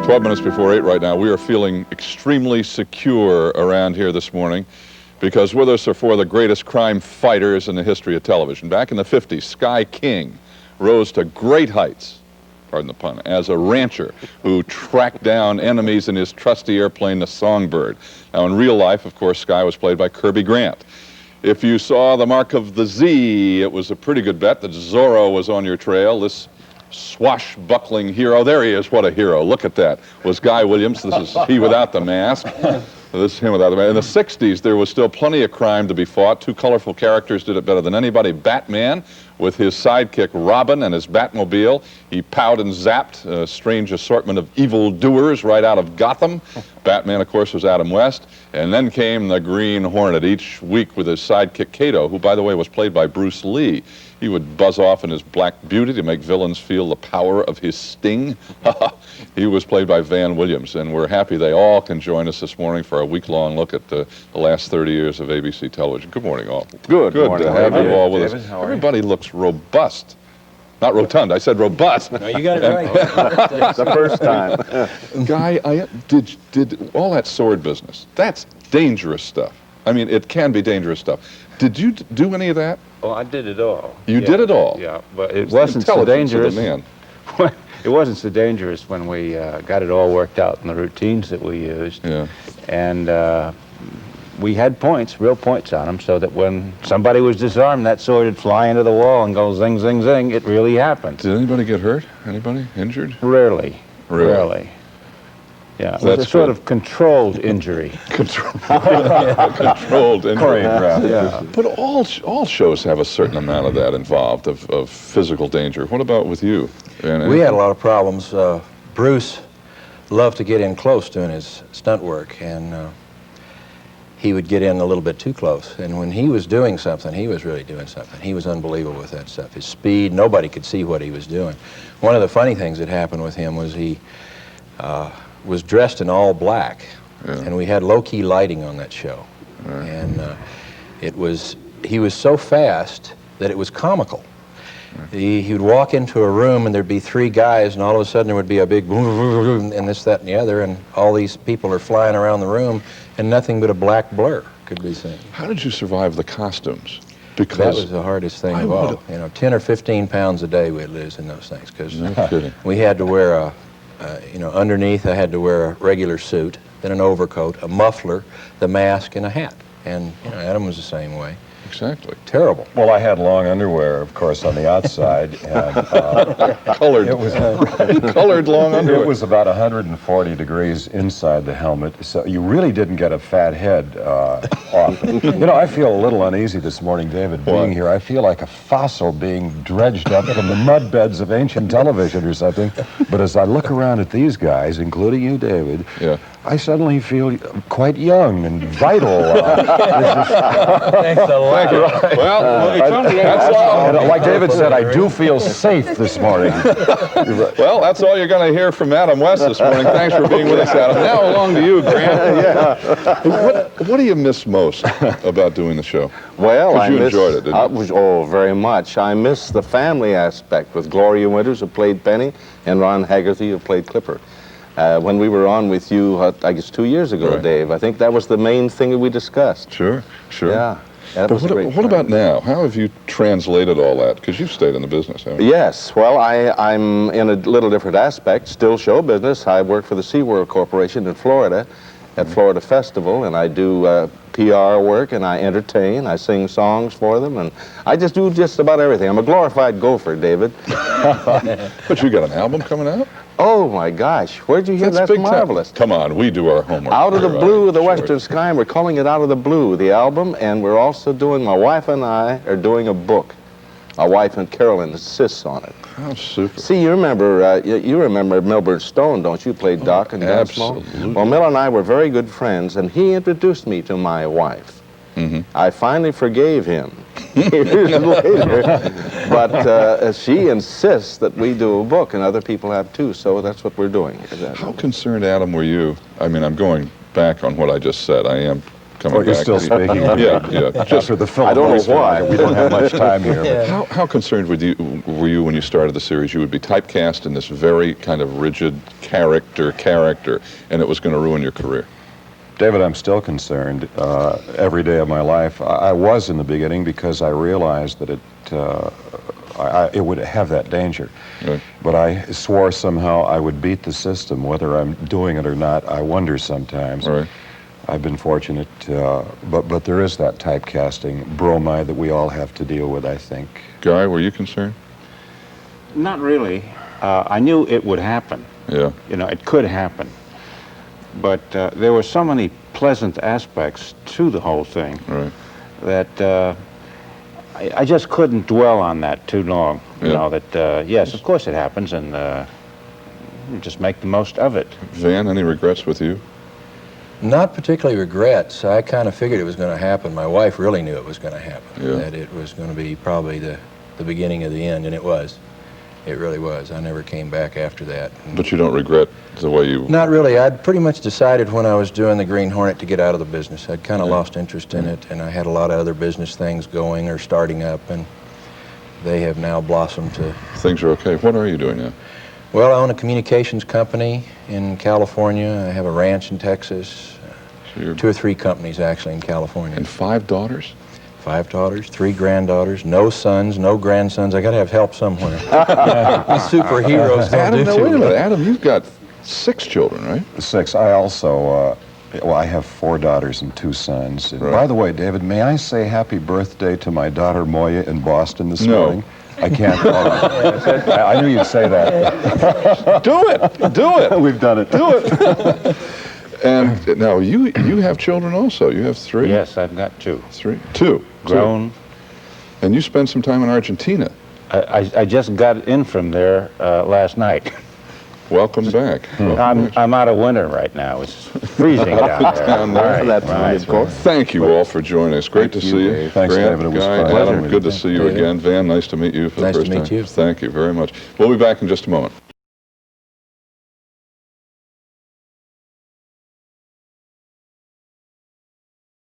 12 minutes before 8 right now. We are feeling extremely secure around here this morning because with us are four of the greatest crime fighters in the history of television. Back in the 50s, Sky King rose to great heights, pardon the pun, as a rancher who tracked down enemies in his trusty airplane, the Songbird. Now, in real life, of course, Sky was played by Kirby Grant. If you saw The Mark of the Z, it was a pretty good bet that Zorro was on your trail. This swashbuckling hero, there he is, what a hero, look at that, was Guy Williams. This is he without the mask. This is him without the mask. In the 60s, there was still plenty of crime to be fought. Two colorful characters did it better than anybody. Batman, with his sidekick Robin and his Batmobile. He powed and zapped a strange assortment of evildoers right out of Gotham. Batman, of course, was Adam West. And then came the Green Hornet each week with his sidekick Kato, who, by the way, was played by Bruce Lee. He would buzz off in his black beauty to make villains feel the power of his sting. He was played by Van Williams, and we're happy they all can join us this morning for a week-long look at the last 30 years of ABC television. Good morning, all. Good morning. To have you all with David, us. Everybody looks robust. Not rotund, I said robust. No, you got it right. The first time. Guy, did all that sword business, that's dangerous stuff. I mean, it can be dangerous stuff. Did you do any of that? Oh, I did it all. You did it all? Yeah, but it wasn't so dangerous. It wasn't so dangerous when we got it all worked out in the routines that we used. Yeah. And we had points, real points on them, so that when somebody was disarmed, that sword would fly into the wall and go zing, zing, zing. It really happened. Did anybody get hurt? Anybody injured? Rarely. Really? Rarely. Yeah, it was a sort of controlled injury. Controlled injury. Yeah. But all shows have a certain amount of that involved, of physical danger. What about with you? We had a lot of problems. Bruce loved to get in close doing his stunt work, and he would get in a little bit too close. And when he was doing something, he was really doing something. He was unbelievable with that stuff. His speed, nobody could see what he was doing. One of the funny things that happened with him was he was dressed in all black, and we had low-key lighting on that show. And he was so fast that it was comical. He would walk into a room and there'd be three guys, and all of a sudden there would be a big boom, and this, that, and the other, and all these people are flying around the room, and nothing but a black blur could be seen. How did you survive the costumes? Because that was the hardest thing of all. You know, 10 or 15 pounds a day we'd lose in those things, because we had to wear underneath I had to wear a regular suit, then an overcoat, a muffler, the mask, and a hat. And Adam was the same way. Exactly. Terrible. Well, I had long underwear, of course, on the outside. And, colored. It was colored long underwear. It was about 140 degrees inside the helmet, so you really didn't get a fat head often. I feel a little uneasy this morning, David, being here. I feel like a fossil being dredged up from the mud beds of ancient television or something. But as I look around at these guys, including you, David, I suddenly feel quite young and vital. Thanks a lot. Well, like David said, I do feel safe this morning. Well, that's all you're going to hear from Adam West this morning. Thanks for being with us, Adam. Now along to you, Grant. What do you miss most about doing the show? Well, I enjoyed it, didn't you? Very much. I miss the family aspect with Gloria Winters, who played Penny, and Ron Haggerty, who played Clipper. When we were on with you, I guess 2 years ago, Dave, I think that was the main thing that we discussed. Sure. Yeah. But what about now? How have you translated all that? Because you've stayed in the business, haven't you? Yes. Well, I'm in a little different aspect, still show business. I work for the SeaWorld Corporation in Florida at Florida Festival, and I do PR work, and I entertain. I sing songs for them, and I just do just about everything. I'm a glorified gopher, David. But you got an album coming out? Oh, my gosh. Where'd you hear that? That's marvelous. Come on, we do our homework. Out of the Blue of the Western Sky, and we're calling it Out of the Blue, the album, and we're also doing, my wife and I are doing a book. My wife and Carolyn insists on it. Oh, super. See, you remember Milburn Stone, don't you? Played Doc and Gunsmoke? Absolutely. Well, Mil and I were very good friends, and he introduced me to my wife. I finally forgave him years later, but she insists that we do a book, and other people have too, so that's what we're doing. How concerned, Adam, were you? I mean, I'm going back on what I just said. I am coming Oh, you're back. still speaking. Yeah. Just for the film. I don't know why. We don't have much time here. How concerned were you when you started the series? You would be typecast in this very kind of rigid character, and it was going to ruin your career. David, I'm still concerned every day of my life. I was in the beginning because I realized that it would have that danger. Right. But I swore somehow I would beat the system, whether I'm doing it or not. I wonder sometimes. Right. I've been fortunate, but there is that typecasting bromide that we all have to deal with, I think. Guy, were you concerned? Not really. I knew it would happen. Yeah. You know, it could happen. But there were so many pleasant aspects to the whole thing Right. that I just couldn't dwell on that too long. You know, that, yes, of course it happens, and you just make the most of it. Van, any regrets with you? Not particularly regrets. I kind of figured it was going to happen. My wife really knew it was going to happen, Yeah. that it was going to be probably the beginning of the end, and it was. It really was. I never came back after that. But you don't regret the way you... Not really. I'd pretty much decided when I was doing the Green Hornet to get out of the business. I'd kind of lost interest in it, and I had a lot of other business things going or starting up, and they have now blossomed to... Things are okay. What are you doing now? Well, I own a communications company in California. I have a ranch in Texas. So you're... 2 or 3 companies, actually, in California. And 5 daughters? 5 daughters, 3 granddaughters, no sons, no grandsons. I got to have help somewhere. These superheroes don't Adam, do now too wait a much. minute. Adam, you've got 6 children, right? 6. I also, well, I have 4 daughters and 2 sons. And Right. by the way, David, may I say happy birthday to my daughter Moya in Boston this No. morning? I can't. I knew you'd say that. Do it! Do it! We've done it. Do it! And now you have children also. You have 3? Yes, I've got 2. 3? 2. Grown. And you spent some time in Argentina. I just got in from there last night. Welcome back. I'm out of winter right now. It's freezing down there. Down there. Right, That's right. of course. Thank you all for joining us. Great to Thank see you, you. Dave. Thanks, Grant, David. It was Guy, fun. Adam, Pleasure. good to see you David. again. Van, nice to meet you for the Nice to first time. meet you. Thank you very much. We'll be back in just a moment.